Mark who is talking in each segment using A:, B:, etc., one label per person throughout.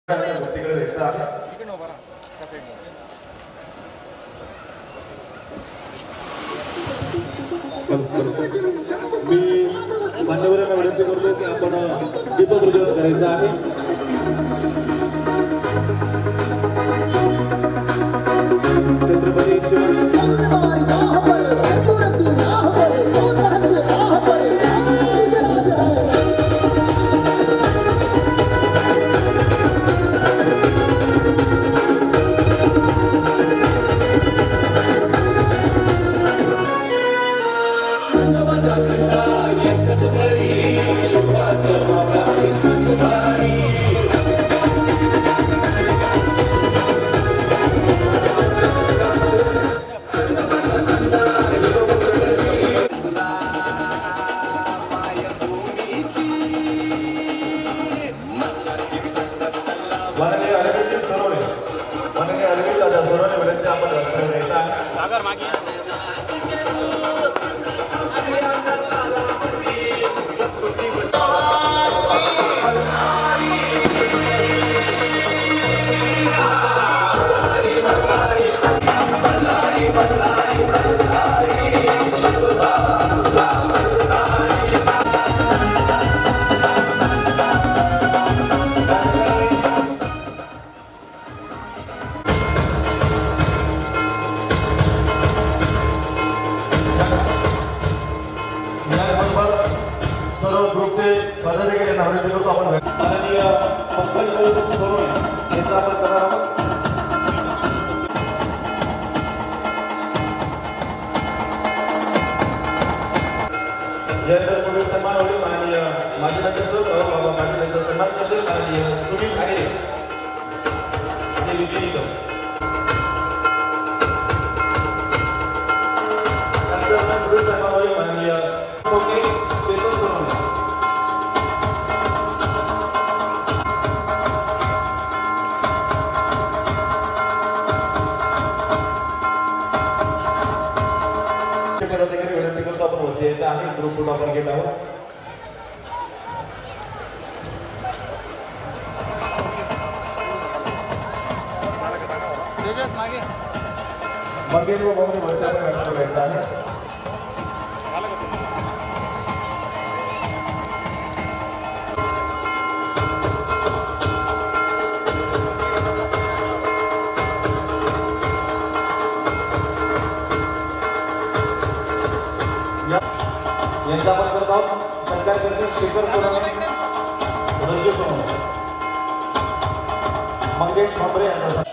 A: तिकडे द्यायचं आहे.
B: मी मान्यवरांना विनंती करतो की आपण दीपप्रज्वलन करायचं आहे. छत्रपती शिवाजी
A: आपण घेत आहोत. मंगेश व बहुनी वर्षावर घ्यायचा आहे. यांचा आपण करत आहोत सरकार शिखर मंगेश भांबरे यांचा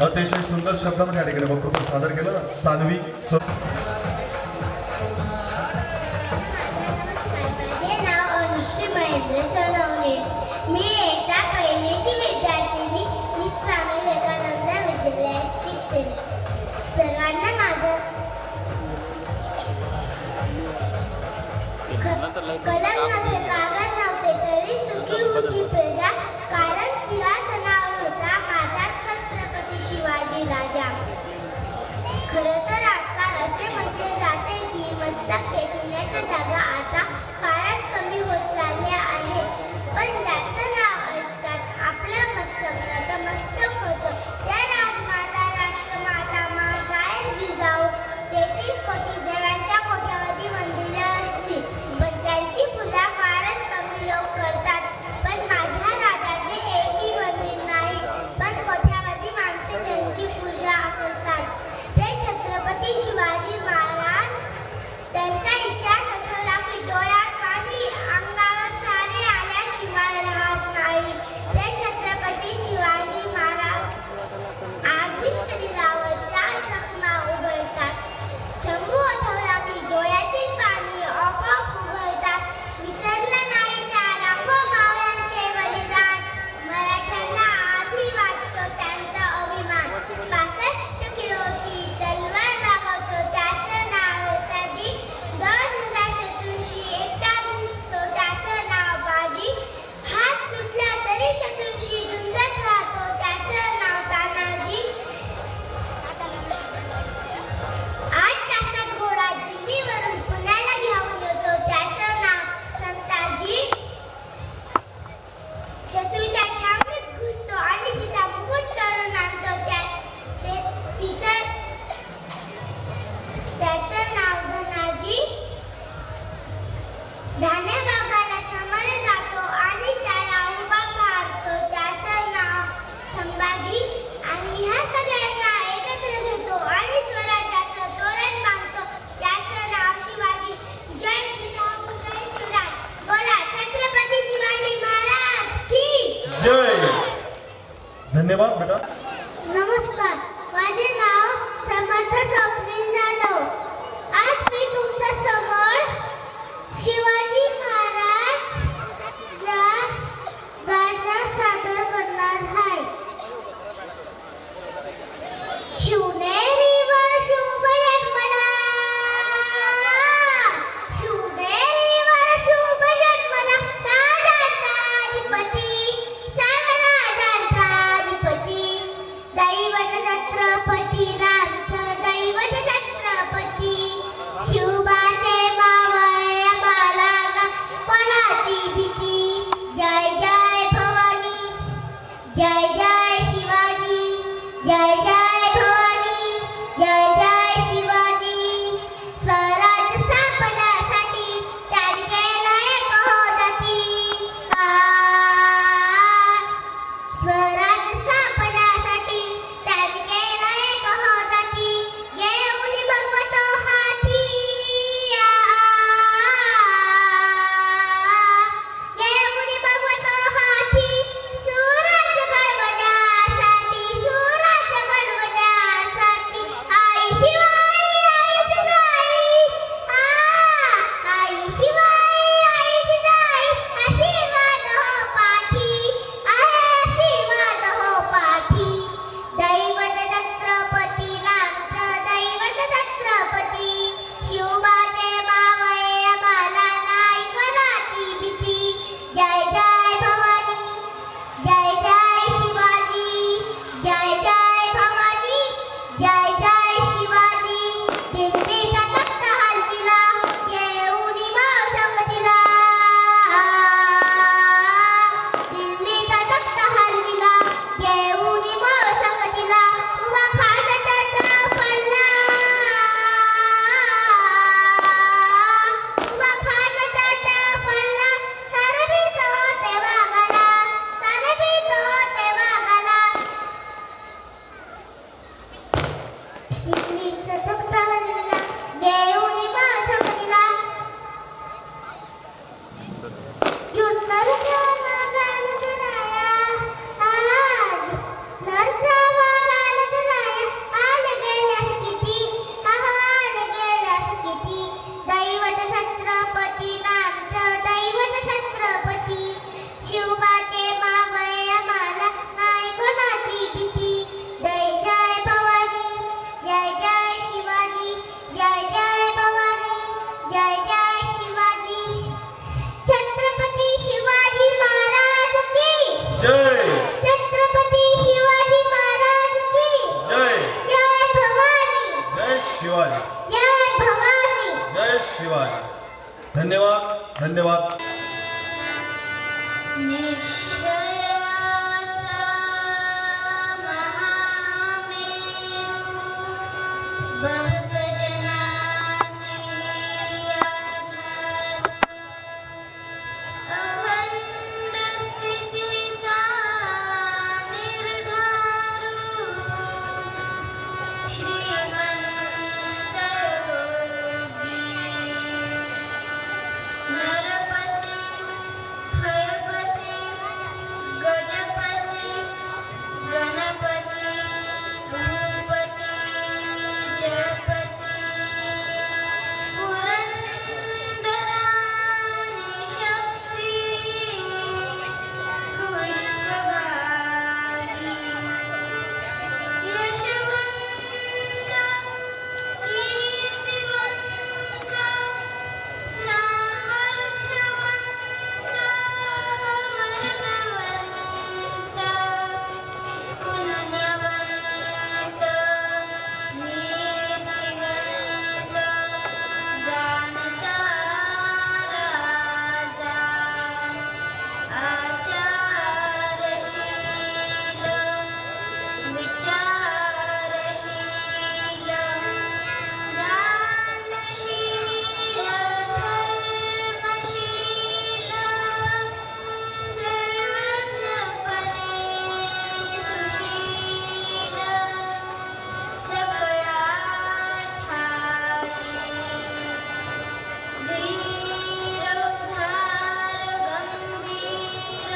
C: अतिशय सुंदर शब्दामध्ये या ठिकाणी वक्तृत्व सादर केलं सान्वी
D: माझे नाव अनुश्री महेंद्र सोनवणे. मी एकदा पहिलीची विद्यार्थिनी. मी स्वामी विवेकानंद विद्यालयात शिकते. सर्वांना माझं कलम नव्हते, कागद नव्हते, तरी सुखी होती प्रजा, कारण सिंहासनावर होता माझा छत्रपती शिवाजी राजा. खरं तर आजकाल असे म्हटले जाते की मस्तक टेकवण्याच्या जागा आता फारच कमी होत चालल्या आहेत. पण ज्याचं नाव ऐकताच आपलं मस्तक नतमस्तक होतं त्या राजमाता, राष्ट्रमाता माँसाहेब जिजाऊ 33 कोटी देवांच्या कोट्यावधी मंदिरं असतील, पण त्यांची पूजा फारच कमी लोक करतात. पण माझ्या राजाचे एकही मंदिर नाही, पण कोट्यावधी माणसे त्यांची पूजा करतात. ते छत्रपती शिवाजी महाराज. त्यांचा इतिहास आठवला की डोळ्यात पाणी अंगावर सारे आल्याशिवाय राहत नाही. ते छत्रपती शिवाजी महाराज आजही शरीरावर त्या जखमा उघडतात. शंभू आठवला की डोळ्यातील पाणी आपोआप उघडतात. विसरलं नाही त्या लाखो मावळ्यांचे बलिदान. मराठ्यांना आजही वाटतो त्यांचा अभिमान. 65 किलोची तलवार दाखवतो त्याचं नाव रसाजी. 2000 शत्रूंशी एकटा दिसतो त्याचं नाव बाजी. हात तुटला तरी शत्रूंशी झुंजत राहतो त्याचं नाव तानाजी. 8 तासात घोडा दिल्लीवरून पुण्याला घेऊन येतो त्याचं नाव संताजी. शत्रूच्या छावणीत घुसतो आणि तिचा मुकुट काढून आणतो त्याचं नाव धनाजी. धान्यबागाला सामोरे जातो आणि त्याला उभा मारतो त्याचं नाव संभाजी. आणि ह्या सगळ्यांना एकत्र घेतो आणि स्वराज्याचं तोरण बांधतो त्याचं नाव शिवाजी. जय श्रीराम, जय शिवराय. बोला छत्रपती शिवाजी महाराज की
C: जय. धन्यवाद बेटा.
D: नमस्कार, माझे नाव समर्थ स्वप्नील जाधव. आज मी तुमच्या समोर शिवाजी महाराज या गाणं सादर करणार आहे. शिवनेरीवर शुभ जन्मला, शिवनेरीवर शुभ जन्मला, राजांचा अधिपती, सारा राजांचा अधिपती.
C: धन्यवाद.
D: निश्चयाचा महामेरू भक्तजनासी आधार, अखंड स्थितीचा निर्धारू श्रीमंत योगी, नरपती हयपती गजपती गणपती भूपती जयपती पुरंदरानी शक्ती पुष्कभागी, यशवंत कीर्तिवंत सामर्थ्यवंत वर्गवंत पुण्यवंत नीतिवंत जाणता राजा, आचारशील विचारशील दानशील धर्मशील, सर्वज्ञपणे सुशील, सकळा ठाई धीर उद्धार गंभीर,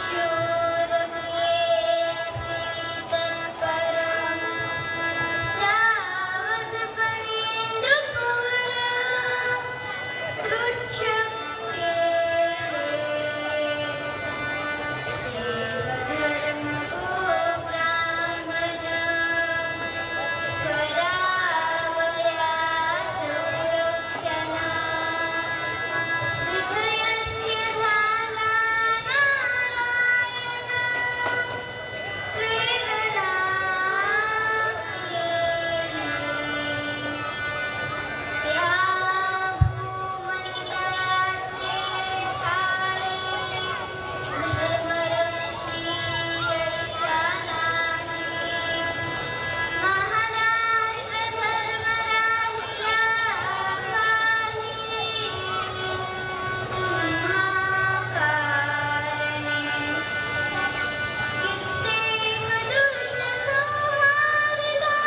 D: शूर केसी तत्पर, सावधपणे नृपवर दृच्छक केले, धर्म गो ब्राह्मण करावयास सुरक्षण, हृदयस्य झाला नारायण, प्रेरणा केली, या भूमंडळाचे ठाई, धर्मरक्षी ऐसा नाही, महाराष्ट्र धर्म राहिला काही, तुम्हा कारणे कित्येक दृष्ट संहारला,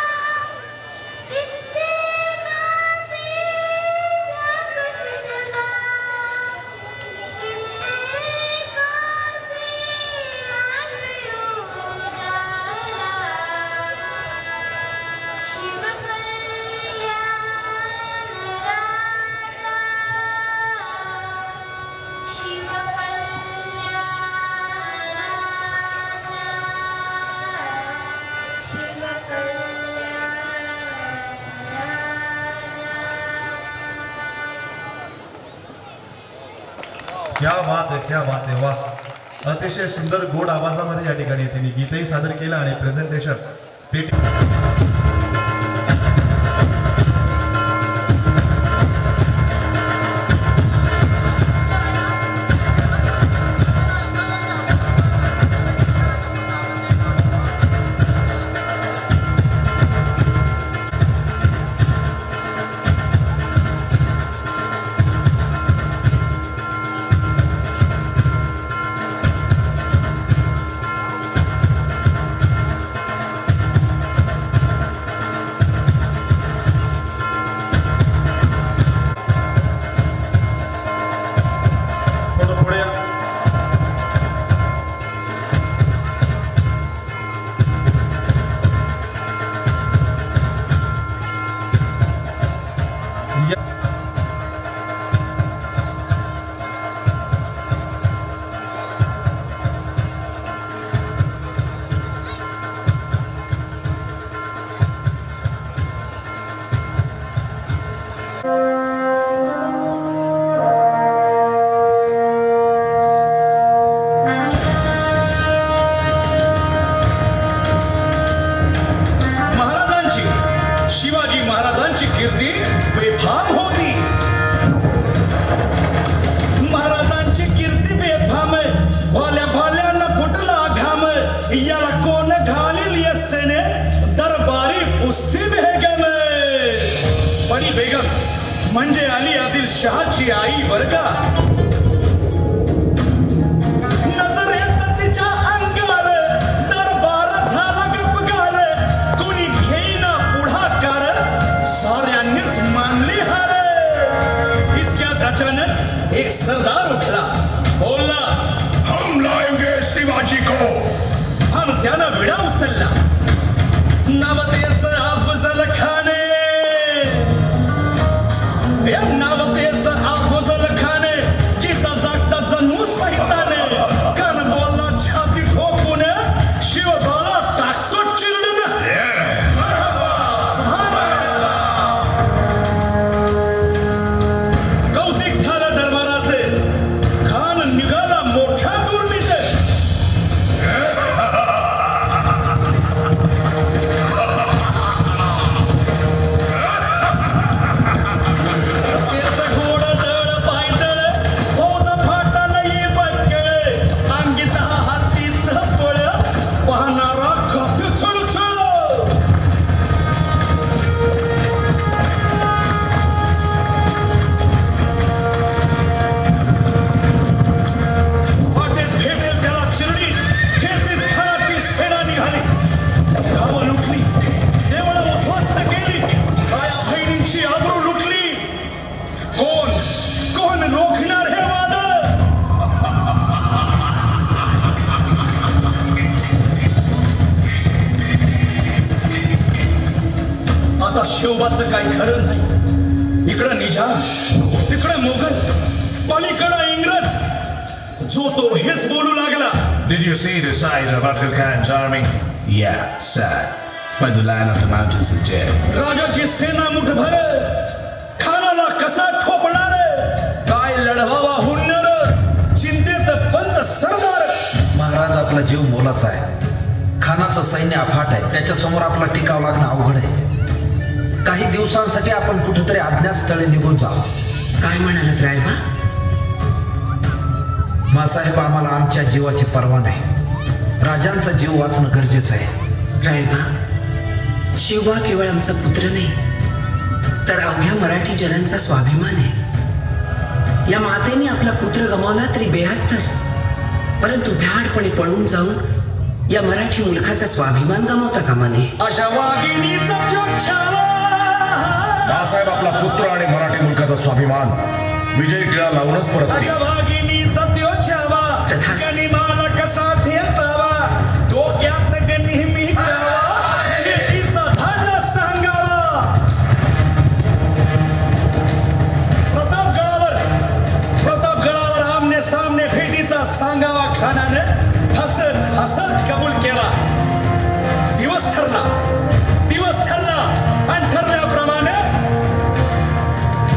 D: कित्येकासी धाकसुटला, कित्येकासी आश्रयो झाला, शिवकल्याण राजा, शिवकल्याण
C: क्या बात आहे, क्या बात आहे. वा, अतिशय सुंदर गोड आवाजामध्ये या ठिकाणी त्यांनी गीतही सादर केलं आणि प्रेझेंटेशन पेटी
E: शहाची आई बर का. नजरेत तिच्या अंगार दरबार झाला गपगार. कोणी घेईना पुढाकार, साऱ्यांनीच मानली हार. इतक्यात अचानक एक सरदार उठला, बोलला, हम लाएंगे शिवाजी को. आणि त्यानं विडा उचलला. नवतेचं अफजल खाने, या नवतेचं अफजल खाने, जिता जागता जणू सैताने. कान बोलला छाती ठोकून, शिवबाला टाकतो चिरडून. कौतिक झालं दरबारात. खान निघाला मोठ्या दुर्मित. आता शिवबाचं काही खरं नाही. इकडं निजाम, तिकडं मुघल, पलीकडं इंग्रज. जो तो हेच बोलू लागला.
F: Did you see the size of Afzal Khan's army?
G: Yeah, sir. But the Lion of the Mountains is dead.
E: राजाची सेना मुठभर, खानाला कसा ठोपणार. काय लढवावा हुन्नर, चिंतेत पंत सरदार.
G: महाराज, आपला जीव मोलाचा आहे. खानाचं सैन्य अफाट आहे. त्याच्यासमोर आपला टिकाव लागणं अवघड आहे. काही दिवसांसाठी आपण कुठेतरी अज्ञातस्थळी निघून जाऊ.
H: काय म्हणालात रायबा?
G: मासाहेब, आम्हाला आमच्या जीवाची पर्वा नाही. राजांचा जीव वाचणं गरजेचं आहे.
H: रायबा, शिवबा केवळ आमचा पुत्र नाही, तर अवघ्या मराठी जनांचा स्वाभिमान आहे. या मातेने आपला पुत्र गमावला तरी बेहत्तर, परंतु भ्याडपणे पळून जाऊन या मराठी मुलखाचा स्वाभिमान गमावता कामा नये.
E: अशा वाघिणीचा त्यो छावा.
F: बाळासाहेब, आपला पुत्र आणि मराठी मुलकाचा स्वाभिमान विजय टिळा लावूनच परत
E: अशा वाघिणीचा त्यो छावा.
H: तथास्तु.
E: गनिमाला कसा ठेचावा, डोक्यात नेहमी कावा, लेकीचा धाडा सांगावा. प्रतापगडावर आमने सामने भेटीचा सांगावा. खानानं हसत हसत कबूल केला. दिवस ठरला आणि ठरल्याप्रमाणे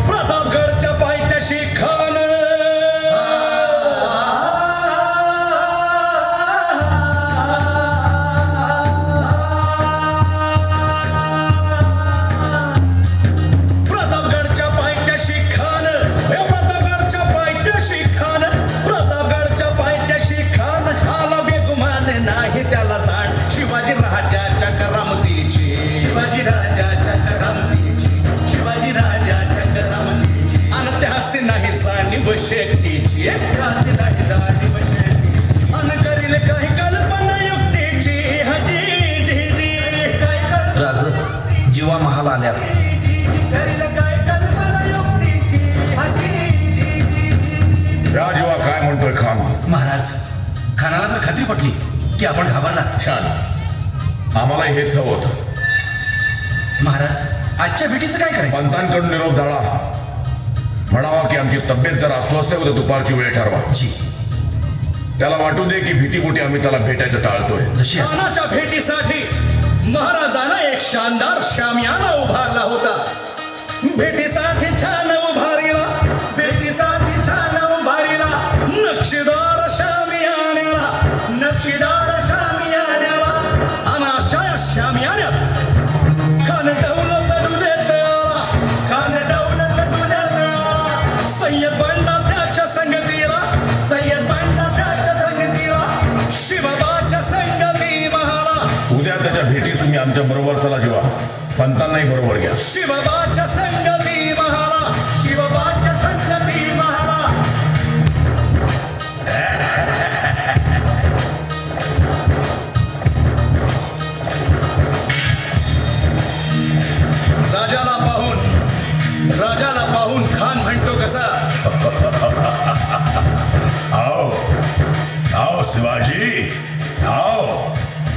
E: प्रतापगडच्या पायथ्याशी खान आला बेगुमान नाही त्याला जाण. शिवाजी राजाच्या करामतीची, शिवाजी राजाच्या आणि त्यासे नाही जाणीव शक्तीची. आणि करील काही कल्पना युक्तीची. हजी जी जी
G: राज, जीवा महाल आल्या.
E: करील काही कल्पना युक्तीची.
F: या जीवा काय म्हणतोय खान?
G: महाराज, खानाला तर खात्री पटली की आपण घाबरलात.
F: छान, आम्हाला हेच हवं होतं.
G: महाराज, आजच्या भेटीचं काय करायचं?
F: पंतांकडून निरोप झाला. म्हणावा की आमची तब्येत जरा अस्वस्थ होतं, दुपारची वेळ ठरवा.
G: जी,
F: त्याला वाटू दे की भीतीपोटी आम्ही त्याला भेटायचं टाळतोय.
G: जशी आहे.
E: खानाच्या भेटीसाठी महाराजांना एक शानदार शामियाना उभारला होता. भेटीसाठी छान उभारीला, भेटीसाठी छान उभारीला नक्षीदार शामियान्याला, नक्षीदार शामियान्याला. आणि अशा या शामियान्यात खान डौल लढू देत आला, खान डौल लढू देत आला. सय्यद बंडा त्याच्या संगतीला, सय्यद बंडा त्याच्या संगतीला, शिवबाच्या संगती महाला.
F: उद्या त्याच्या भेटीस तुम्ही आमच्या बरोबर चला जीवा. पंतांनाही बरोबर घ्या.
E: शिवबाच्या संगती महाला, शिवबाच्या संगती शिवाजी, आओ,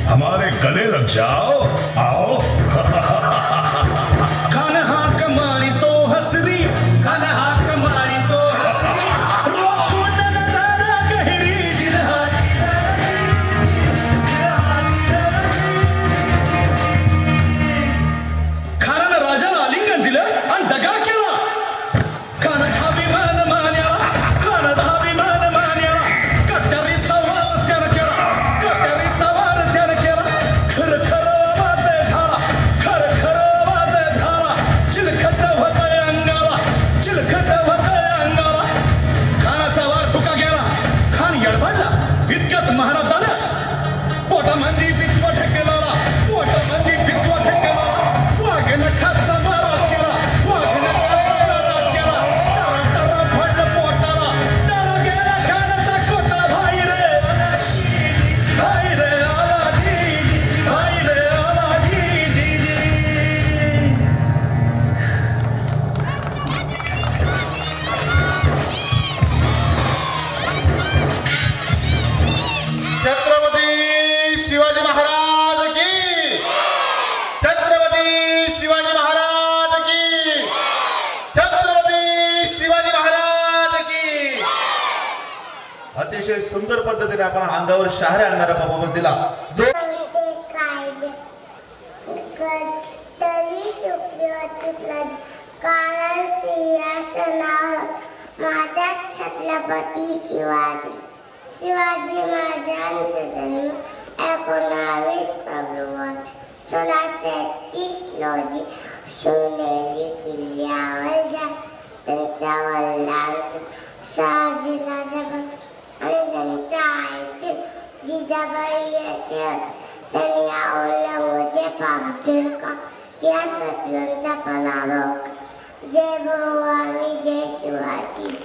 E: हमारे गले लग जाओ, आओ। खान हाक मारी तो हसरी, खान हाक मारी तो रोखून नजारा गहिरी जिरहाटी। खानानं राजाला आलिंगन दिलं आणि दगा केला. खान हा विमान मान्याला, खान हा विमान मान्याला, कट्यारीचा वार त्यानं केला, कट्यारीचा वार त्यानं केला. खर खर वाजे झाला, खर खर वाजे झाला. चिलखत होतंय अंगाला, चिलखत होतंय अंगाला. खानाचा वार फुका गेला, खान यडबडला. इतक्यात महाराजानं पोटामध्ये पिचवा ठेकेला, पोटामध्ये पिचवा ठेकेला. वाघनं खाचा मारा केला, वाघनं खाचा मारा केला. तरा पडलं पोटाला, त्याला गेला खानाचा कोटा. भाई रे आला जी, भाई रे आला जी.
C: छत्रपती शिवाजी महाराज की, छत्रपती शिवाजी महाराज की, छत्रपती शिवाजी महाराज की. अतिशय सुंदर पद्धतीने आपण अंगावर शहारे आणणारा परफॉर्मन्स दिला. जो
D: तरी सुटली होती प्लस कारण सिंहासनावर माझा छत्रपती शिवाजी महाराजांचा जन्म 19 फेब्रुवारी 1630 रोजी शिवनेरी किल्ल्यावर झाला. त्यांच्या वडिलांचं शहाजीराजे आणि त्यांच्या आईचे जिजाबाई असे. त्यांनी औरंगजेब अफजलखान या शत्रूंचा पराभव केला. जय भवानी, जय शिवाजी.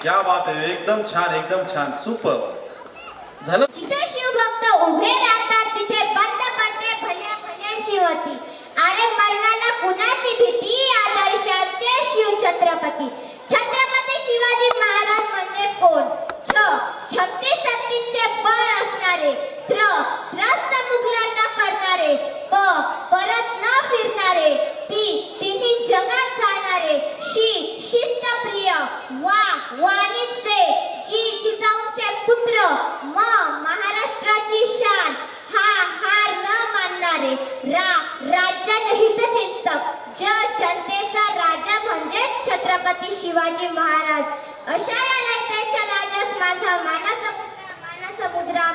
C: क्या बात आहे, एकदम छान सुपर झालं.
D: जिथे शिवभक्त उभे राहतात तिथे बंद पडते भल्या भल्यांची होती. अरे मरणाला कुणाची भीती, आदर्शाचे शिव छत्रपती. छत्रपती शिवाजी महाराज म्हणजे कोण? 36 हत्तींचे बळ असणारे, त्रस्त मुघलांना करणारे, परत न फिरणारे, तिन्ही जगात जाणारे, शिस्तप्रिय, वाणीच ते, जिजाऊंचे पुत्र, महाराष्ट्राची शान, हार न मानणारे, राज्याचे हितचिंतक, जनतेचा राजा म्हणजे छत्रपती शिवाजी महाराज. अशा या नेत्याच्या राजास माझा मानाचा मुजरा.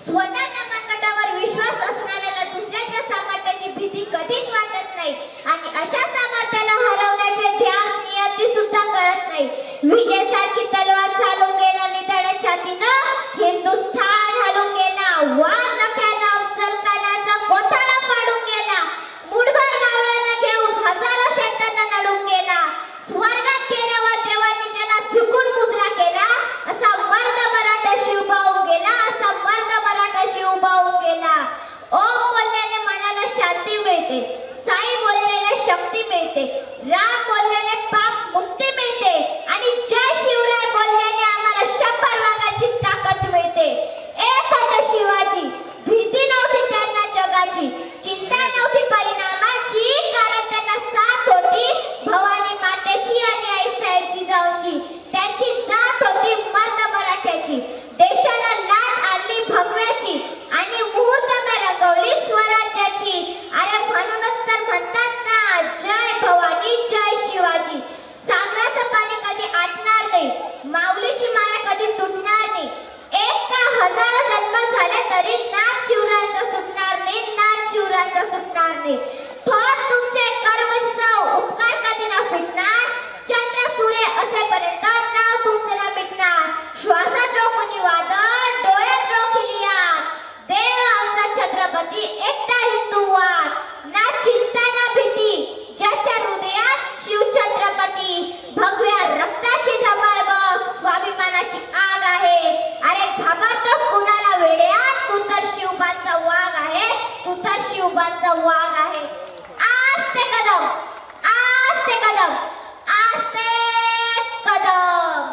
D: स्वतःच्या मनगटावर विश्वास असणाऱ्याला दुसऱ्याच्या सामर्थ्याची भीती कधीच वाटत नाही आणि अशा सामर्थ्याला हरवण्याचे ध्यास नियती सुद्धा करत नाही. विजयसारखी तलवार चालून गेला निधड्या छातीनं, हिंदुस्थान हलून गेला. वाघ नख्यानं अफजल खानाचा कोथळा फाडून गेला. मुठभर मावळ्यांना घेऊन हजारो शैतांना नडून गेला. स्वर्गात गेल्यावर देवांनी ज्याला झुकून मुजरा केला, असा मर्द मराठा शिव पाहून गेला, असा मर्द मराठा शिव पाहून गेला. ओम बोलल्याने मनाला शांती मिळते, साई बोलल्याने शक्ती मिळते, राम बोलल्याने पाप मुक्ती मिळते आणि जय शिवराय बोलल्याने आम्हाला 100 वाघाची ताकद मिळते. एखादा शिवाजी, भीती नव्हती त्यांना जगाची, चिंता नव्हती परिणामाची, कारण त्यांना साथ होती भवानी मातेची आणि आईसाहेब जिजाऊची. त्यांची जात होती मर्द मराठ्याची. देशाला लाट आणली भगव्याची आणि मुहूर्तमे रंगवली स्वराज्याची. अरे म्हणूनच तर म्हणतात ना, जय भवानी, जय शिवाजी. सागराचं पाणी कधी आटणार नाही, माऊलीची माया कधी तुटणार नाही. 1000 जन्म झाले तरी नाथ शिवरायांचा सुटणार नाही, नाथ शिवरायांचा सुटणार नाही. थोर तुमचे कर्मचा उपकार कधी ना फिटणार. चंद्र सूर्य असेपर्यंत नाव तुमचं ना मिटणार. श्वासात रोखून वादळ, डोळ्यात रोखली आग. देव आमचा छत्रपती एकटा हिंदुवाद. ना चिंता ना भीती, ज्याच्या हृदयात शिव छत्रपती. भगव्या रक्ताची धमाल बघ, स्वाभिमानाची आग आहे. अरे घाबरतोस कुणाला वेड्यात, तू तर शिवबांचा वाघ आहे, तू तर शिवबांचा वाघ आहे. आस्ते कदम, आस्ते कदम, आस्ते कदम.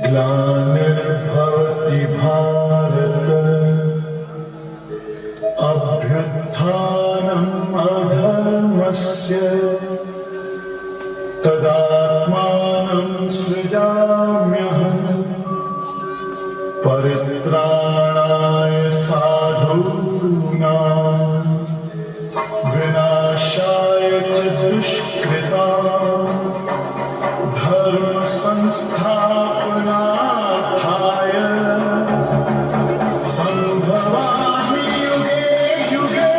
B: ग्लानिर्भवति भारत अभ्युत्थानम् अधर्मस्य तदात्मानं सृजाम्यहम् परित्राणाय साधूनां विनाशाय च दुष्कृताम् धर्म संस्थापनार्थाय संभवामि युगे युगे।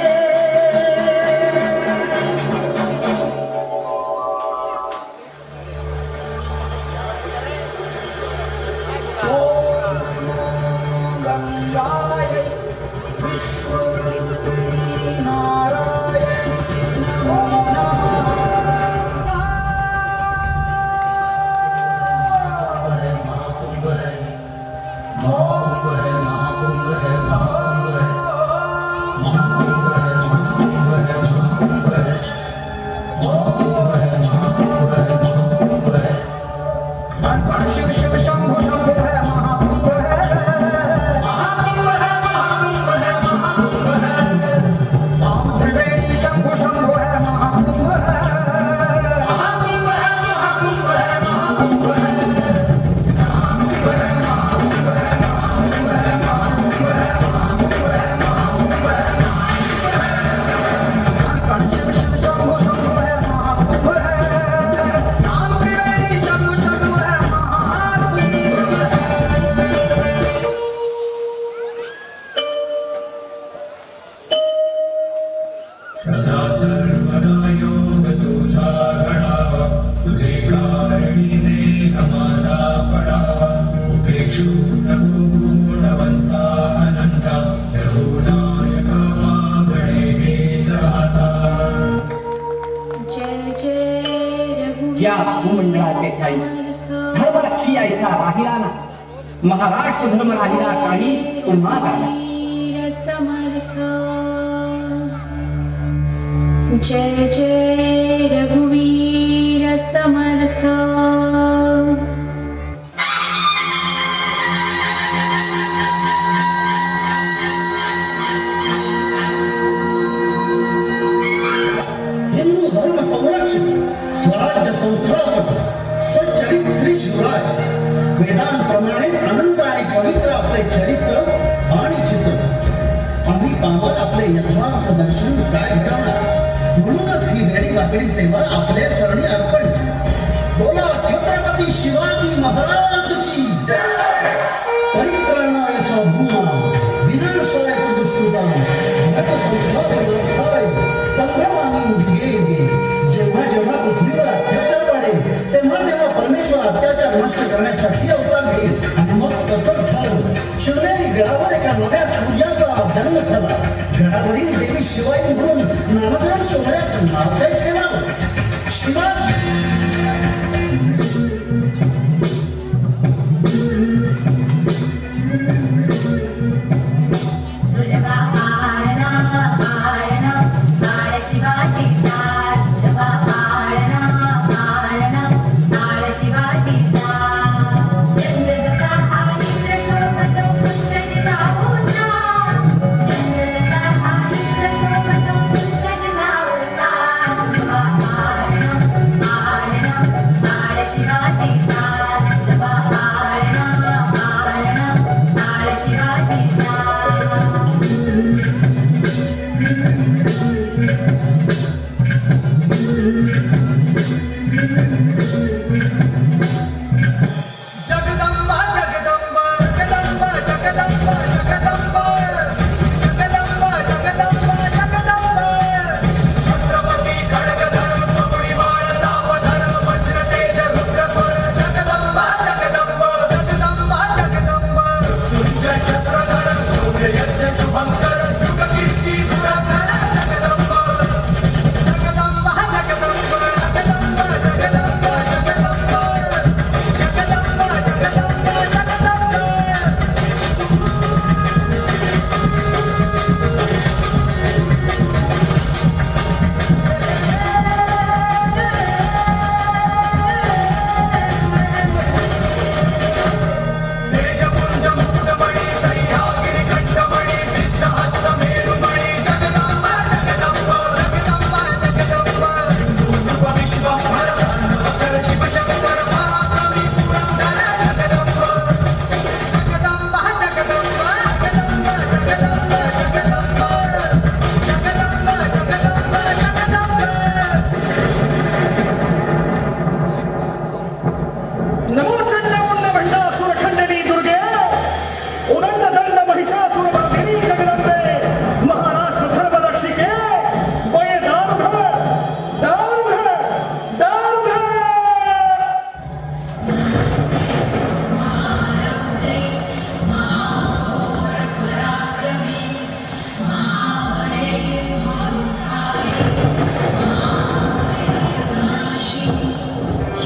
E: सदा सर्वदा योग तुझा घडावा तुझे कारणी देह माझा पडावा उपेक्षू नको गुणवंता अनंता रघुनायका मागणे हेच आता
D: जय जय
I: या भूमंडळाचे ठाई धर्मरक्षी यायचा राहिला ना महाराष्ट्र धर्म राहिला काही तुम्हा आला
D: समर्थ जय जय रघुवीर समर्थ।
J: हिंदू धर्म संरक्षक स्वराज्य संस्थापक सच्चरित श्री शिवराय वेदांप्रमाणे अनंत आणि पवित्र आपले चरित्र आणि चित्र आम्ही पामर आपले यथार्थ दर्शन काय घडवणार म्हणूनच ही वेडी वाकडी सेवा आपल्या चरणी अर्पण। बोला छत्रपती शिवाजी महाराज की जय। परित्राणाय साधूनां विनाशाय च दुष्कृतां धर्म संस्थापनार्थाय संभ्रमामि युगे युगे। जेव्हा जेव्हा पृथ्वीवर अत्याचार वाढेल तेव्हा तेव्हा परमेश्वर अत्याचार नष्ट करण्यासाठी अवतार घेईल आणि मग तसंच झालं। शिवनेरी गडावर एका नव्या सूर्याचा जन्म झाला। गडावरील देवी शिवाई म्हणून नामकरण सोहळ्यात नाव काय ठेवावं? शिवाजी।
D: I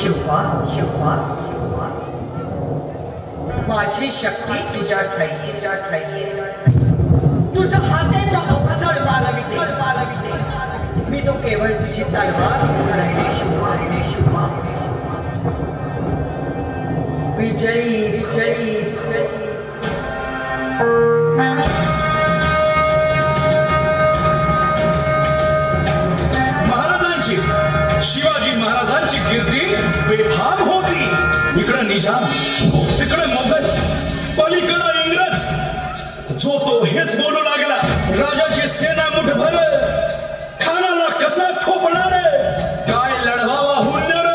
H: शिवबा शिवबा माझी शक्ती तुझ्या ठाई तुझा हात आहे तो अवसळ बालविते मी तो केवळ तुझी तलवार राहिले शिवबा विजयी विजयी विजयी
E: महाराजांची शिवाजी महाराजांची कीर्ती बेफाम होती. इकडं निजाम तिकडे मोगल पलीकडं इंग्रज जो तो हेच बोलू लागला. राजाची सेना मुठभर खानाला कसा थोपणार काय लढवावा हुंडर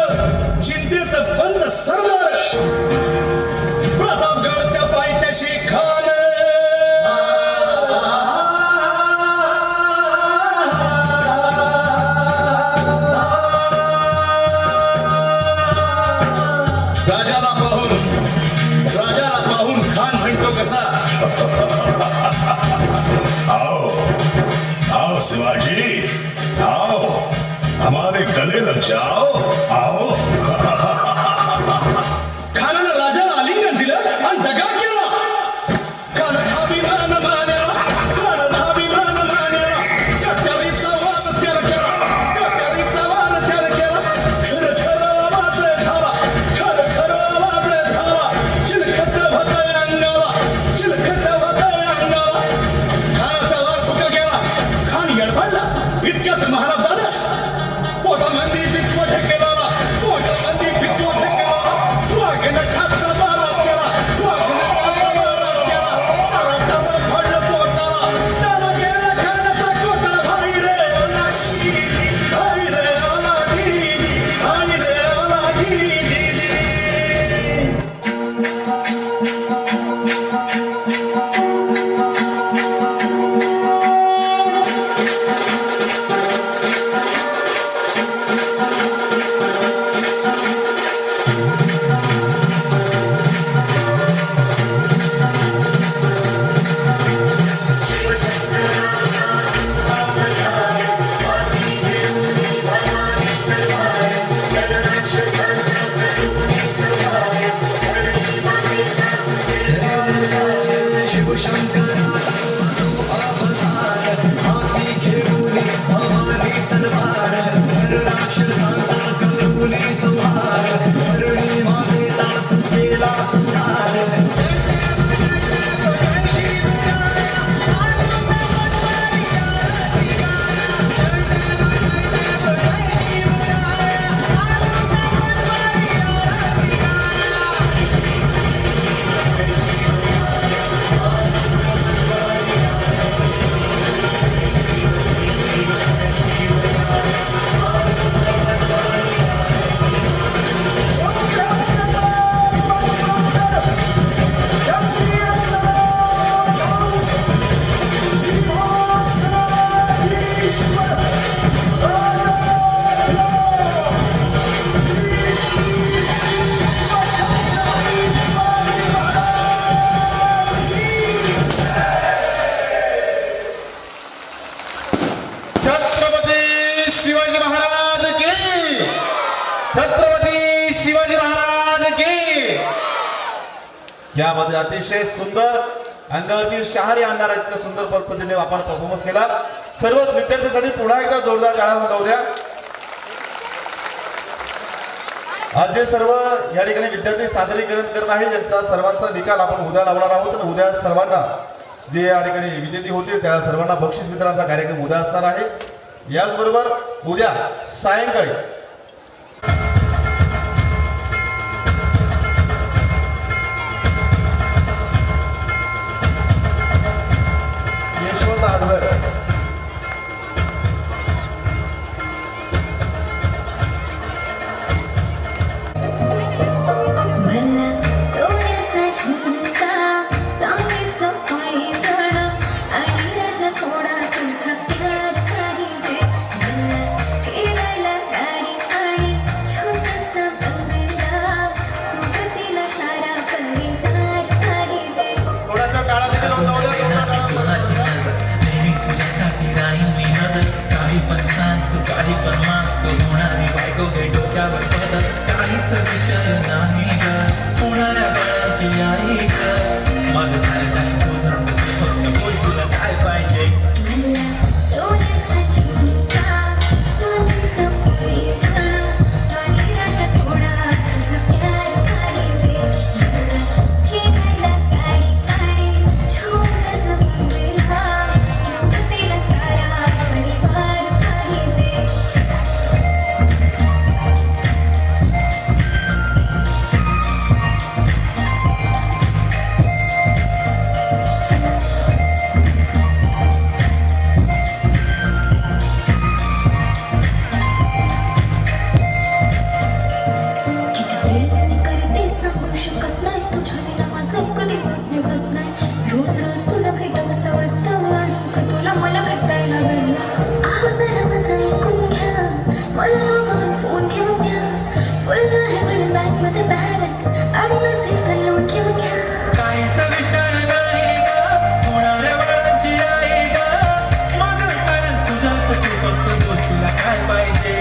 E: चिंतेत बंद सरदार प्रतापगडच्या पायथ्याशी खान राजाला पाहून खान म्हणतो कसा
F: आओ शिवाजी आओ हमारे गले लग जाओ आओ
E: खानानं राजाला आलिंगन दिलं आणि दगा केला. कानधाभिमान मान्याला कट्यारीचा वाद त्याला केला खरं आवाज झाला चिलखत भताय अंगाला खानाचा वार फुका गेला. खान येडपडला इतक्यात महाराजानं पोटामध्ये पिचवट केला वाघनं खाचा मारा केला पडलं पोटाला त्याला गेला खानाचा कोटा भाई रे
C: यामध्ये अतिशय सुंदर अंगावरती शहारी आणणारा इतकं सुंदर पद्धतीने आपण परफॉर्मन्स केला. सर्वच विद्यार्थ्यांसाठी पुन्हा एकदा जोरदार टाळ्या वाजवू द्या. आज जे सर्व या ठिकाणी विद्यार्थी सादरीकरण करत आहे ज्यांचा सर्वांचा निकाल आपण उद्या लावणार आहोत. उद्या सर्वांना जे या ठिकाणी विजेते होते त्या सर्वांना बक्षीस वितरणाचा कार्यक्रम उद्या असणार आहे. याचबरोबर उद्या सायंकाळी
E: काही पण मागतो होणारी बायको हे डोक्यावर पडत काही कायच विषय नाही ग होणाऱ्या बाळाची आई ग माझं सारं काही तुझं फक्त बोल तुला काय पाहिजे
D: रोज रोज तुला भेटावं असं वाटतं आणि तुला मला भेटायला भेटलं आहो जरा माझं ऐकून घ्या मला फोन घेऊन द्या फुल आहे म्हणून बॅग मध्ये बॅलन्स आणि नसेल तर लोन घेऊन घ्या
E: कायचा विषय नाही ग होणाऱ्या बाळाची आई ग माझं सारं तुझ्याच तू फक्त बोल तुला काय पाहिजे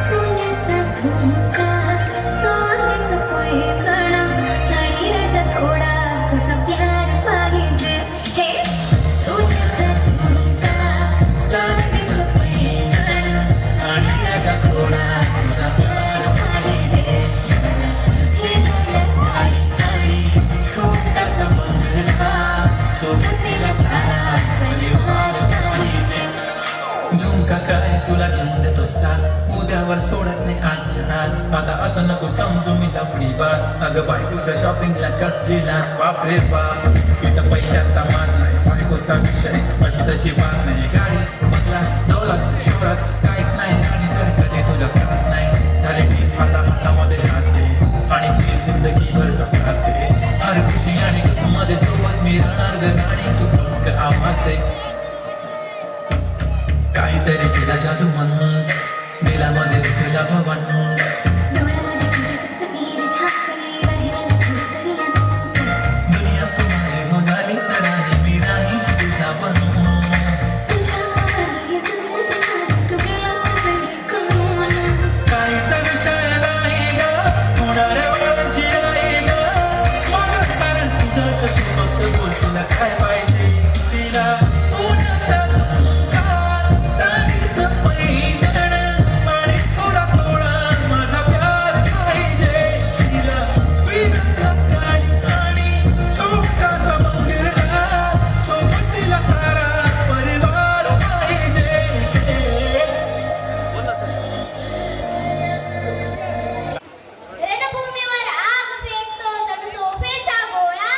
D: सोन्याचा झुमका चांदीचं पैंजण आणि राजा थोडा तुझा प्यार पाहिजे हे सोन्याचा झुमका चांदीचं पैंजण
E: आणि राजा थोडा तुझा प्यार पाहिजे
D: हे आणि
E: छोटासा बंगला सोबतीला सारा परिवार पाहिजे झुमका काय तुला घेऊन देतो साथ उद्यावर सोडत नाही आजच्या आज आता असं नको समजू मी लफडी बात अगं बायकोच्या शॉपिंगला कसली लाच बाप रे बाप इथं पैशाचा माज नाही बायकोचा विषय अशी तशी बात नाही गाडी बंगला दौलत शोहरत काहीच नाही आणि जर कधी तुझ्या साथ नाही झाले ठीक आता हातामध्ये राहते आणि ती जिंदगीभर राहते हर खुशी आणि मध्ये सोबत मी राहणार ग आणि तू फक्त आवाज दे काहीतरी केला जादू म्हणून दिलामध्ये तुला भवन
D: डोळ्यामध्ये तुझी तस्वीर छापली राहिलेला कुठेतरी
E: दुनिया तू माझी हो झाली सराही मी नाही तुझा बनून
D: तुझ्या हाताने जिंदगी सारी तू गेला सगळी करून
E: काहीचा विषय नाही ग होणाऱ्या बाळाची आई ग माझं सारं तुझंच तू फक्त बोल तुला काय पाहिजे तिला सोन्याचा झुमका चांदीचं पैंजण आणि थोडा थोडा माझा प्यार पाहिजे तिला विरंगा गाडी आणि छोटासा बंगला सोबतीला सारा परिवार पाहिजे
D: रणभूमीवर आग फेकतो जणू तोफेचा गोळा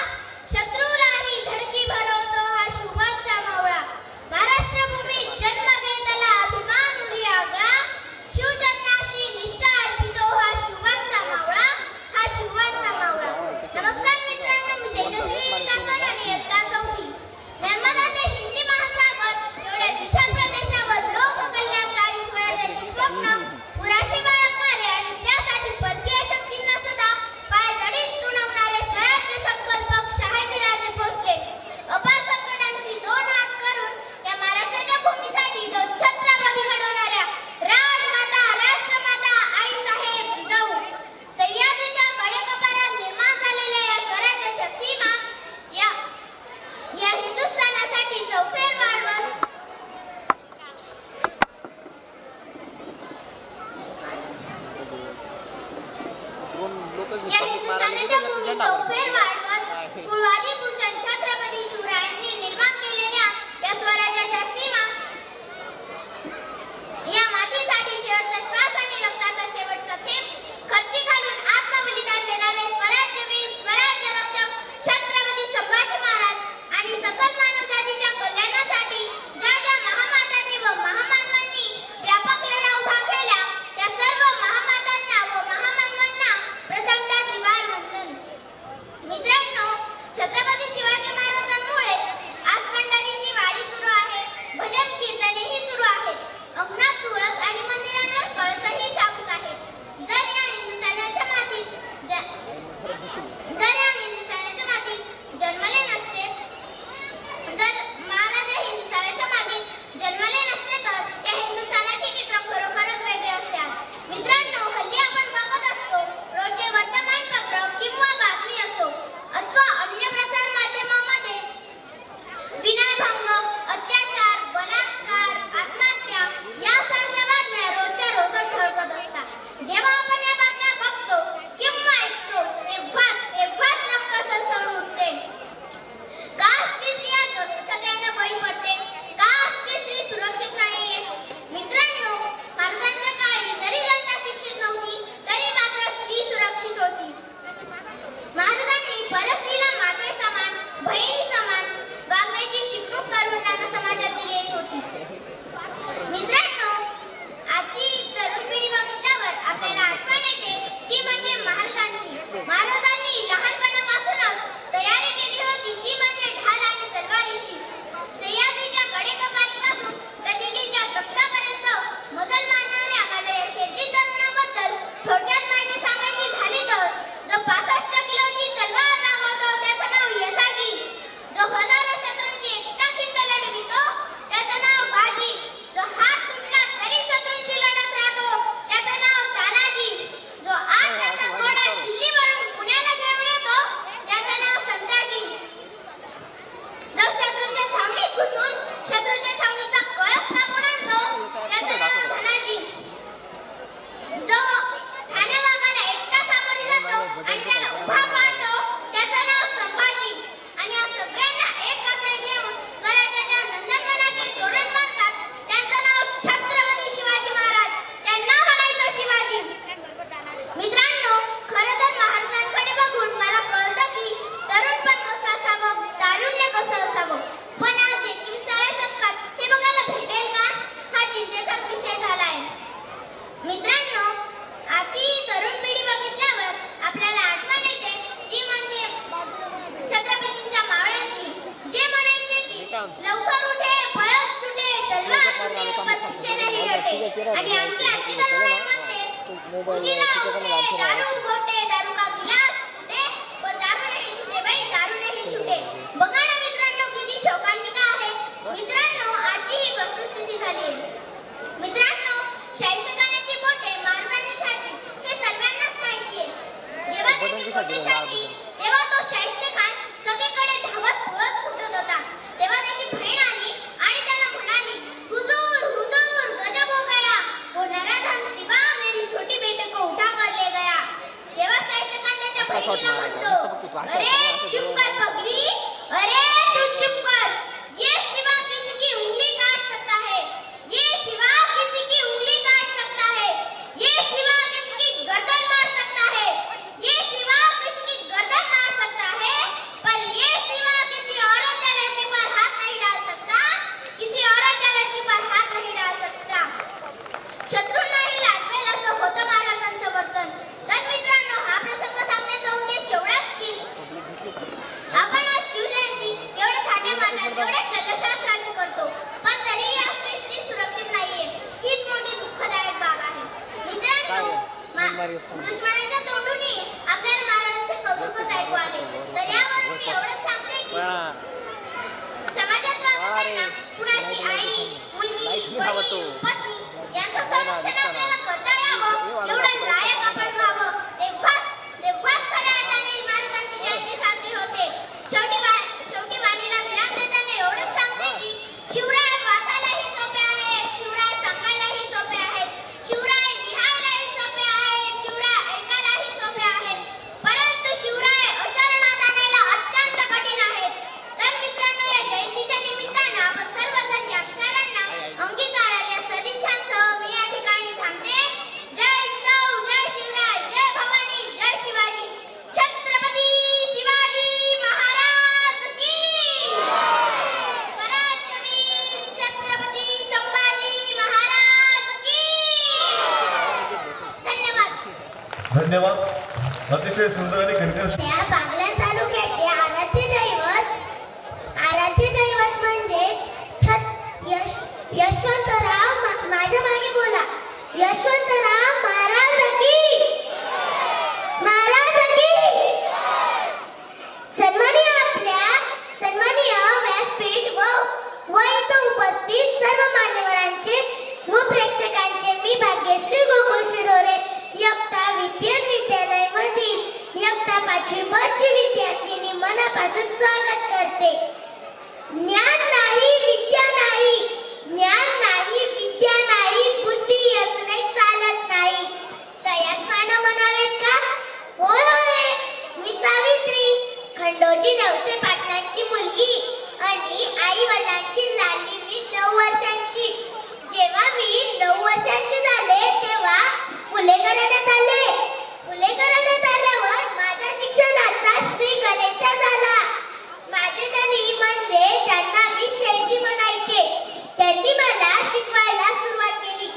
D: शत्रूलाही धडकी भरवतो हा शुभांचा मावळा महाराष्ट्र भूमीत जन्म घेतला अभिमान उरी आगळा शिवचरणाशी निष्ठा अर्पितो हा शुभांचा मावळा हा शुभांचा मावळा नमस्कार मित्रांनो मी तेजस्वी विकासन आणि इयत्ता चौथी नर्मदा ते हिंदी महासागर एवढ्या विशाल प्रदेशावर लोककल्याणकारी स्वराज्याची स्वप्न पुराशी बाळगणारे आणि त्यासाठी परकीय शक्तींना सुद्धा पायदळीत तुडवणारे स्वराज्य संकल्पक शहाजीराजे भोसले अपार संकटांची दोन हात करून या महाराष्ट्राच्या भूमीसाठी दोन छत्रपती घडवणाऱ्या राजमाता राष्ट्रमाता आईसाहेब जिजाऊ सह्याद्रीच्या कडेकपाळात निर्माण झालेल्या या स्वराज्याच्या सीमा या हिंदुस्थानासाठी चौफेर वाढवत या हिंदुस्थानाच्या भूमी चौफेर वाढवत कुळवादी भूषण छत्रपती शिवरायांनी निर्माण केलेल्या या स्वराज्याच्या सीमा या मातीसाठी शेवटचा श्वास आणि रक्ताचा शेवटचा थेंब खर्ची घालून आत्मबलिदान देणारे स्वराज्यवीर स्वराज्य रक्षक छत्रपती संभाजी महाराज आणि सकल मानवजातीच्या कल्याणासाठी ज्या ज्या महामातांनी व महामानवांनी व्यापक लढा उभा केला त्या सर्व महामातांना व महामानवांना प्रचंड दिवार वंदन मित्रांनो छत्रपती शिवाजी महाराजांमुळेच आज पंढरीची वारी सुरू आहे भजन कीर्तनेही सुरू आहेत अंगणात तुळस आणि मंदिरांवर कळसही शाबूत आहेत जर या हिंदुस्थानाच्या मातीत जन्मले नसते जर महाराज या हिंदुस्थानाच्या मातीत जन्मले नसते तर या हिंदुस्थानाचे चित्र खरोखरच वेगळे असते आज मित्रांनो हल्ली आपण बघत असतो मोठी छाटली तेव्हा तो शाहिस्ते खान सगळीकडे धावत पळत सुटत होता. तेव्हा त्याची बहीण आली आणि त्याला म्हणाली, हुजूर हुजूर गजब हो गया, वो नराधम शिवा मेरी छोटी बेटी को उठा कर ले गया. तेव्हा शाहिस्ते खान त्याच्या बहिणीला म्हणतो, अरे चुप कर पगली, अरे तू चुप कर. ये शिवा किसी की उंगली काट सकता है, ये शिवा किसी की उंगली काट सकता है, ये शिवा किसी की गर्दन मार सकता है, ये शिवा किसी की गर्दन मार सकता है, पर ये शिवा किसी औरत या लड़की पर हाथ नहीं डाल सकता, किसी औरत या लड़की पर हात नहीं डाल सकता. शत्रूंनाही लाजवेल असं होतं महाराजांचं वर्तन. तर मित्रांनो, हा प्रसंग सांगण्याचा उद्देश एवढाच की आपण आज शिवजयंती एवढे थाटे मारणार, एवढे जल्लोषात साजरी करतो, पण तरीही आपली स्त्री सुरक्षित नाहीये. हीच मोठी दुःखदायक बाब आहे. मित्रांनो, दुश्मनाच्या तोंडूनही आपल्याला महाराजांचे कौतुकच ऐकू आले. तर यावरून मी एवढंच सांगते की समाजात वागताना कुणाची आई, मुलगी, बहीण, पत्नी यांचं संरक्षण आपल्याला करता यावं, एवढं लायक आपण व्हावं. तेव्हाच खऱ्या अर्थाने महाराजांची जयंती साजरी होते. शेवटी वाणीला विराम देताना एवढंच सांगते की शिवराय वाचायलाही सोपे आहेत, शिवराय सांगायलाही सोपे आहेत, शिवराय लिहायलाही सोपे आहेत, शिवराय ऐकायलाही सोपे आहेत, परंतु शिवराय आचरणात आणायला अत्यंत कठीण आहेत. तर मित्रांनो, या जयंतीच्या निमित्तानं आपण सर्वजण या विचारांना अंगीकाराच्या सदिच्छांसह मी या ठिकाणी थांबते. जय जिजाऊ, जय शिवराय, जय भवानी, जय शिवाजी, छत्रपती शिवाजी महाराज की. स्वराज्यवीर छत्रपती संभाजी महाराज की. धन्यवाद.
C: धन्यवाद. अतिशय सुंदर आणि खरखर
D: या बागलाण तालुक्याचे आराध्य दैवत म्हणजे यशवंतराव. माझ्या मागे बोला, यशवंतराव महाराज की. महाराज की. सन्माननीय व्यासपीठ व इथं उपस्थित सर्व मान्यवरांचे व प्रेक्षकांचे मी भाग्यश्री गोकुळश्री ढोरे, इयत्ता विज्ञान विद्यालय मधील इयत्ता 5वी ब ची विद्यार्थिनी मनापासून स्वागत करते. ज्ञान नाही विद्या नाही, ज्ञान नाही विद्या नाही, बुद्धी असणे चालत नाही. तयास मानव म्हणावेत का? होय होय, मी सावित्री, खंडोजी नवसे पाटलांची मुलगी आणि आई वडिलांची लाडली. मी 9 वर्षांची. जेव्हा मी 9 वर्षांचे झाले तेव्हा फुले घराण्यात आले. फुले घराण्यात आल्यावर माझ्या शिक्षणाचा श्री गणेशा झाला. माझे धनी म्हणजे ज्यांना मी शेठजी म्हणायचे, त्यांनी मला शिकवायला सुरुवात केली.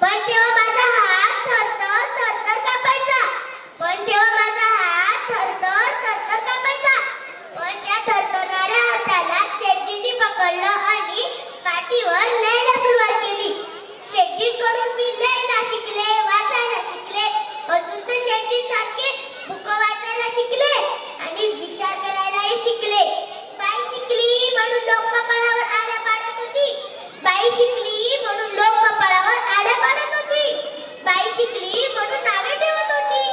D: पण तेव्हा माझा हात थरथर कापायचा. पण त्या थरथरणाऱ्या हाताला शेठजींनी पकडलं आणि पाठीवर लिहायला सुरुवात केली. शेठजींकडून मी लिहायला शिकले, वाचायला शिकले, अजून तर शेठजींसारखे बुक वाचायला शिकले आणि विचार करायलाही शिकले. बाई शिकली म्हणून लोक कपाळावर आड्या पाडत होती. बाई शिकली म्हणून लोक कपाळावर आड्या पाडत होती. बाई शिकली म्हणून नावे ठेवत होती.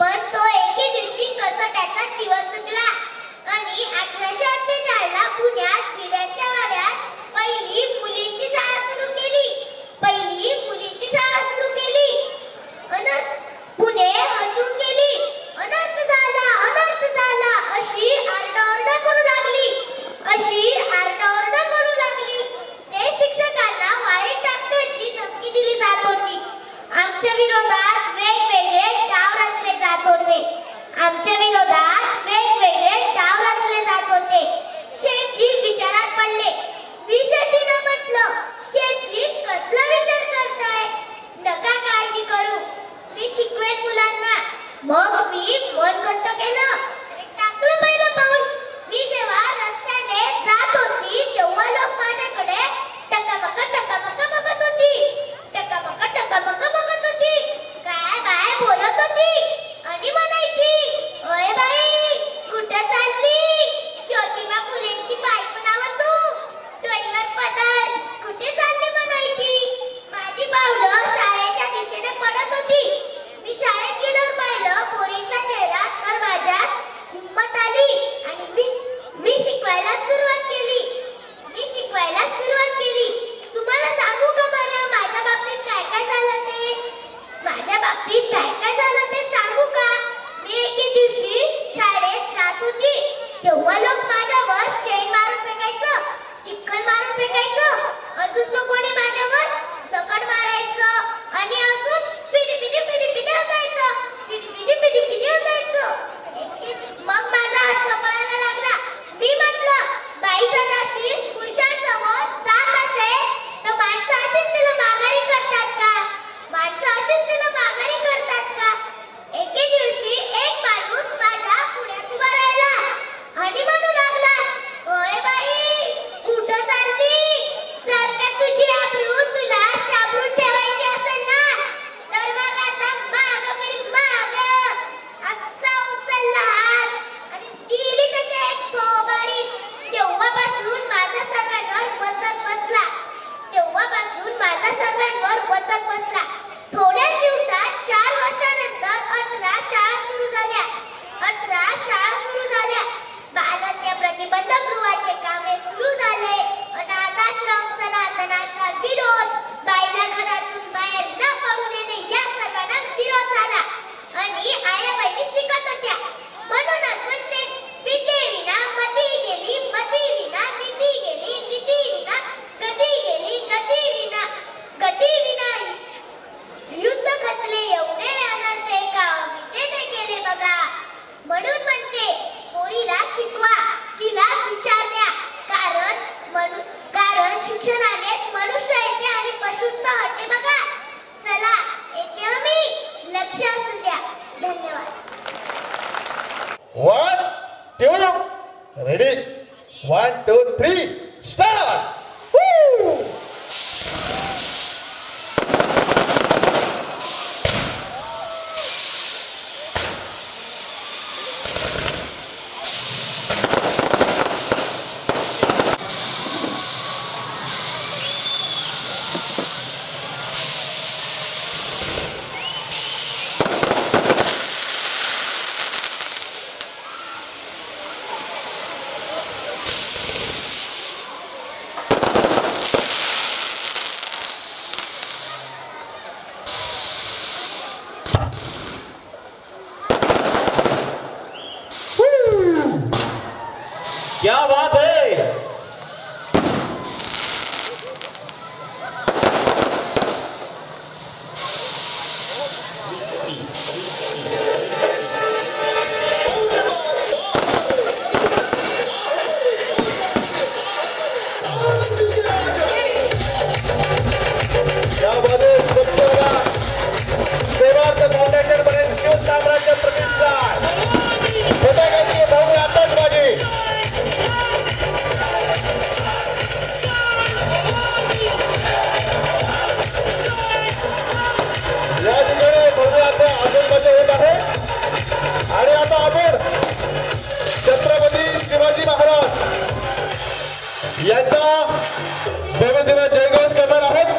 D: पण तो एके दिवशी कसोट्याचा दिवस सुटला आणि 1848 ला पुण्यात पिढ्यांच्या वाड्यात पहिली मुलींची शाळा सुरू केली. पुणे हलून गेली. अनर्थ झाला अशी आरडाओरडा करू लागली. ते शिक्षकांना वाईट टाकण्याची धमकी दिली जात होती. आमच्या विरोधात वेगवेगळे डाव रचले जात होते. शेठजी विचारात पडले. मी शेठजींना म्हटलं, शेठजी कसला विचार करताय? नका काळजी करू, मी शिकवेन मुलांना. मग मी मन घट्ट केलं, टाकलं पहिलं पाऊल. मी जेव्हा रस्त्याने जात होती तेव्हा लोक माझ्याकडे टकामक बघत होती. काय बाय बोलत होती आणि म्हणायची, ओय बाई कुठं चालली? ज्योतिबा फुलेंची बायको नाव तू, डोईवर पदर, कुठे चालली म्हणायची. माझी पावलं शाळेच्या दिशेने पडत होती. मी शाळेत गेल्यावर पाहिलं पोरीचा चेहरा तर माझ्या 17 शाळा सुरू झाल्या, 18 शाळा सुरू झाल्या, बालहत्या प्रतिबंधक गृहाचे कामे सुरू झाले, अनाथाश्रम सनातनाचा विरोध, बाईला घरातून बाहेर न पडू देणे या सर्वांना विरोध झाला आणि आया बहिणी शिकत होत्या. म्हणूनच म्हणते, विद्येविना मती गेली, मतीविना नीती गेली, नीतीविना गती गेली, गतीविना गतीविना युद्ध खचले, एवढे अनंत एका विद्येने केले बघा. म्हणून म्हणते, पोरीला शिकवा, तिला विचार द्या, कारण शिक्षणानेच मनुष्य येते आणि पशुत्व हटते बघा. चला येते आम्ही, लक्ष असू द्या. धन्यवाद.
A: 1 2 रेडी 1 2 3 स्टार्ट. क्या बात है. क्या बात है. सबसे बड़ा सेवार्थ फाउंडेशन बने शिव साम्राज्य प्रतिष्ठा फटाक्याची भव्य आतषबाजी. या ठिकाणी भव्य आता आतषबाजी होत आहे आणि आता आपण छत्रपती शिवाजी महाराज यांचा भव्य जयघोष करणार आहोत.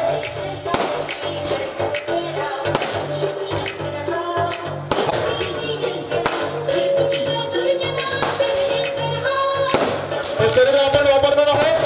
A: हे सर्व आपण वापरणार आहोत.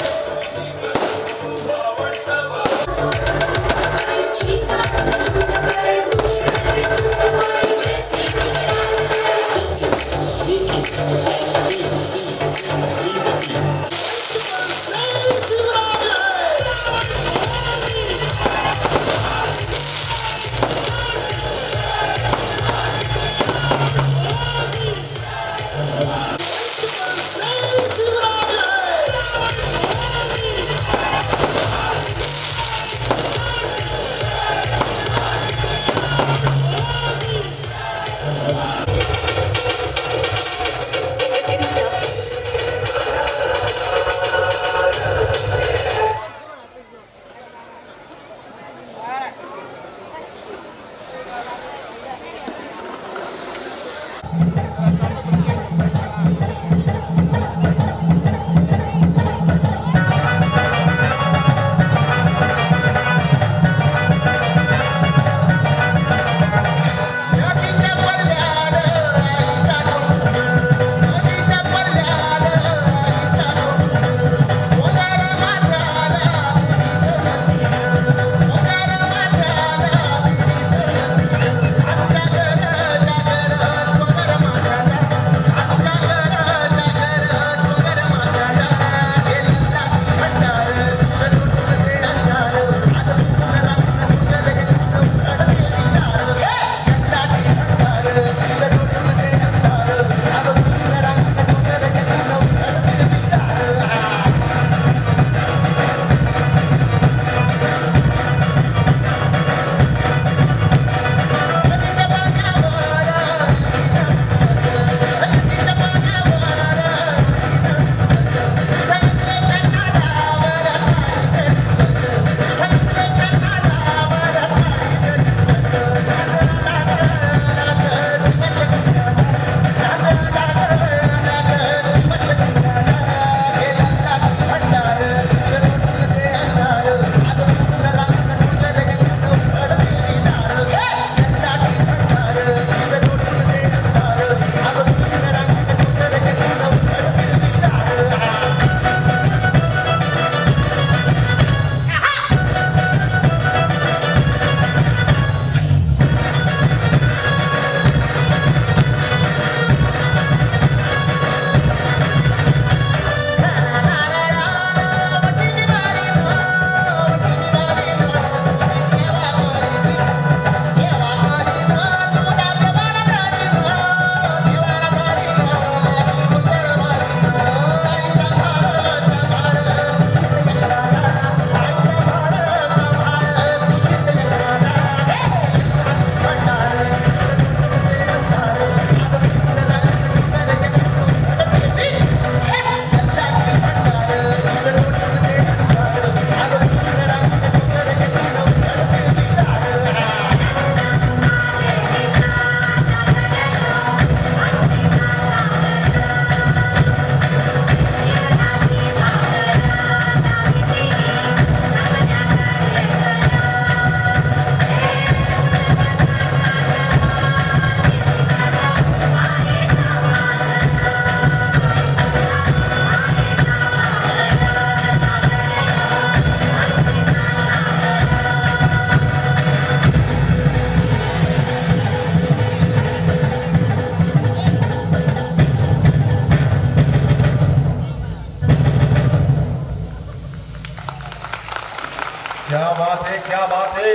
C: क्या बात है,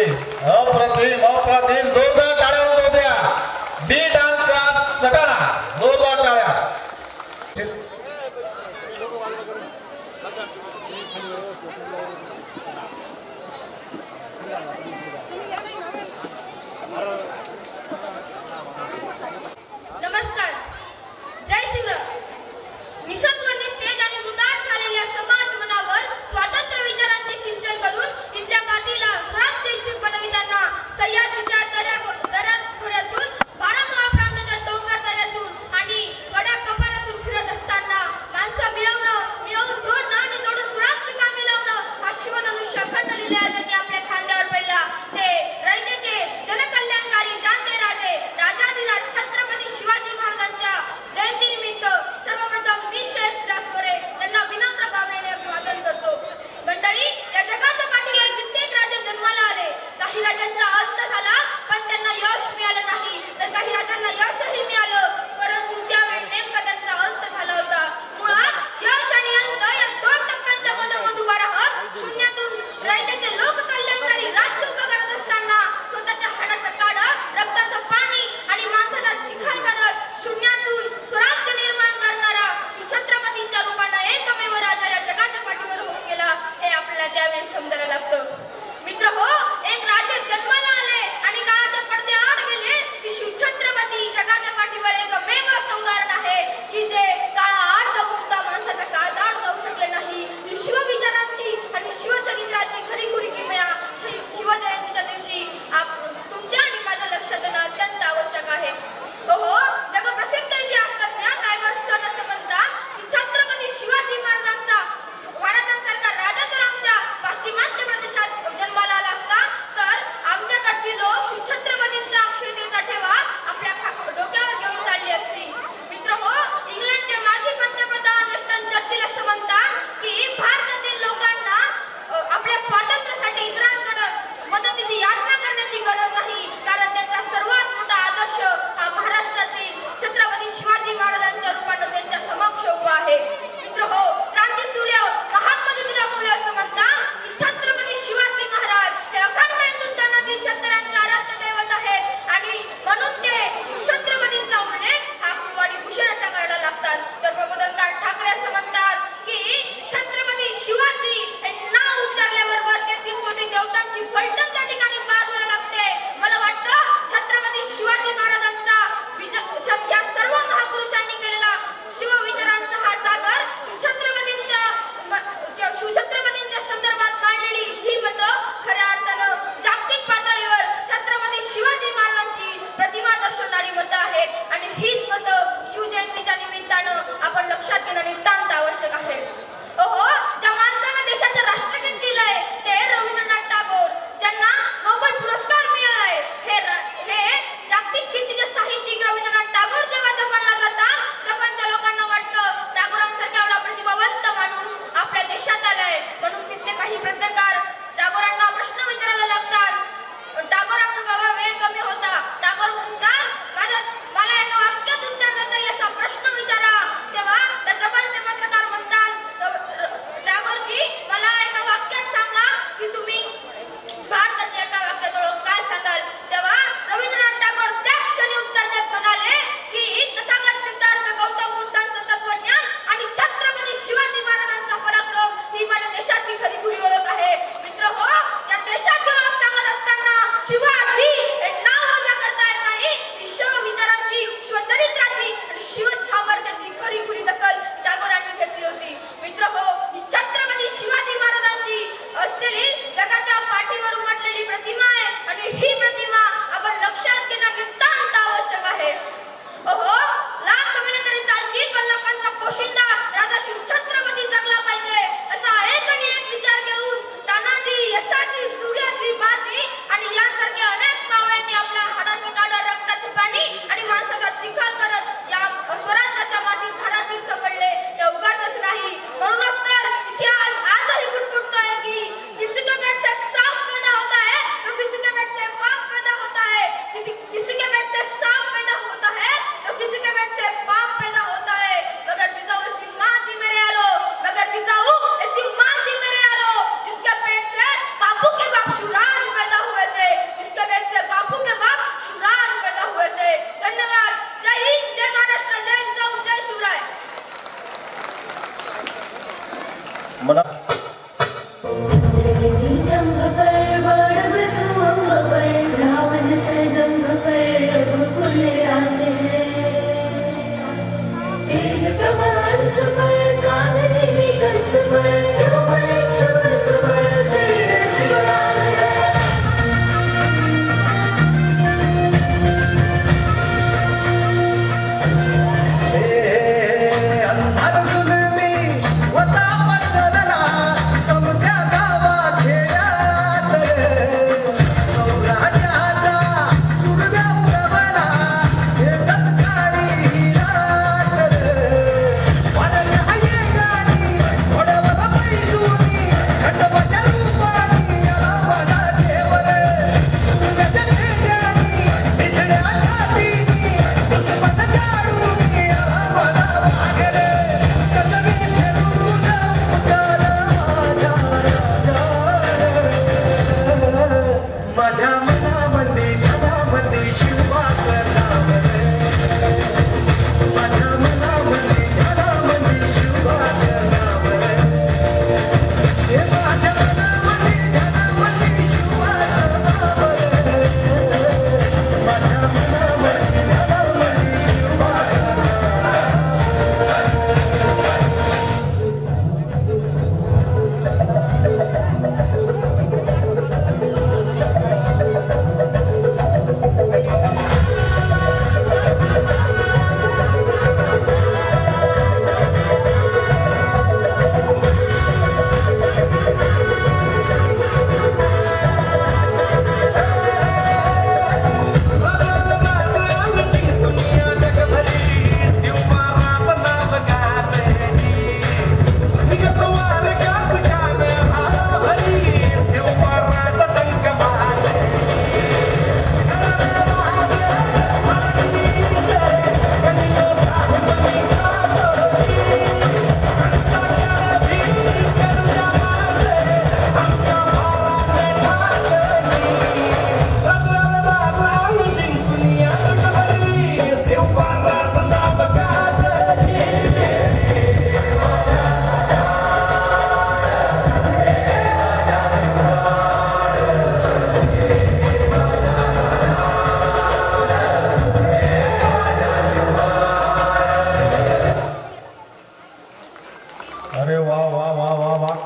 C: अप्रतिम अप्रतिम, जोरदार टाळ्या होऊ द्या. डी डान्स क्लास सटाणा, जोरदार टाळ्या.
D: नमस्कार. जय शिवराय. निसत्वाने तेज आणि मृदाट झालेल्या समाज मनावर स्वातंत्र्य विचारांचे सिंचन करून इथल्या मातीला स्वराज्य इच्छुक बनविताना सह्याद्रीच्या दऱ्यातून बारामळा प्रांताच्या डोंगर दऱ्यातून आणि गडा कपारातून फिरत असताना माणसं मिळवून जोडणं आणि जोडून स्वराज्य कामी लावणं हा शिवधनुष्य अखंड लीला ज्यांनी आपल्या खांद्यावर पेळला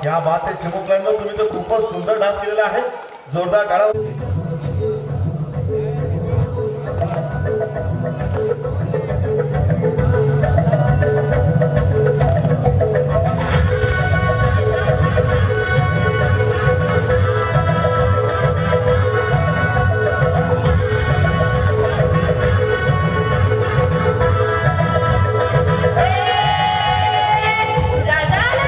C: क्या बात आहे चिमुकल्यांनो, तुम्ही तर खूपच सुंदर डान्स केलेला आहे. जोरदार टाळ्या.
D: राजाला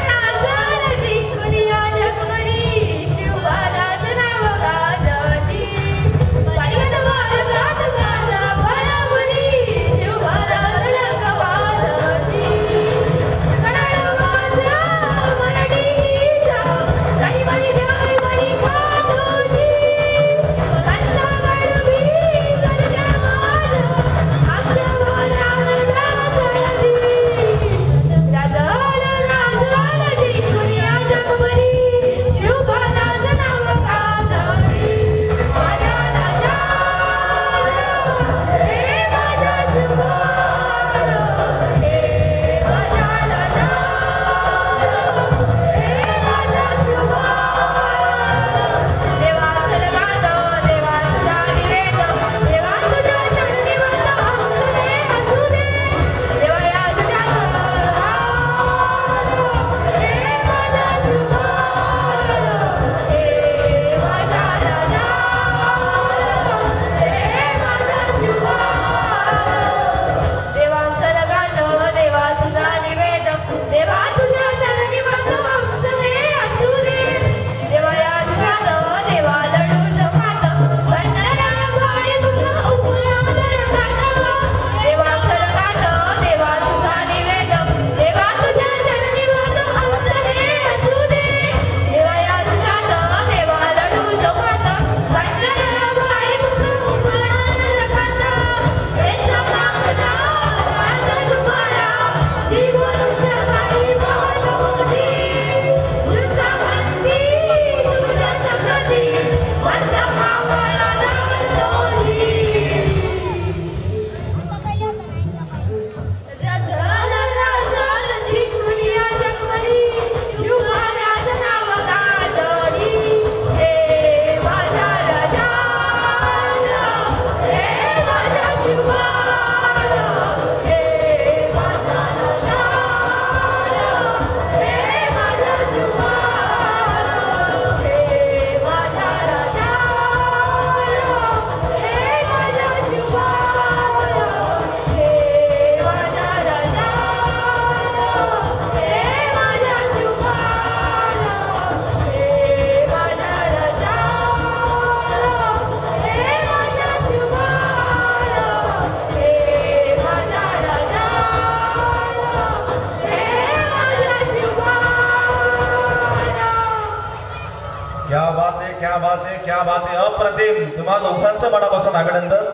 C: क्या बात आहे, क्या बात आहे, अप्रतिम. तुम्हा दोघांचं मनापासून अभिनंदन.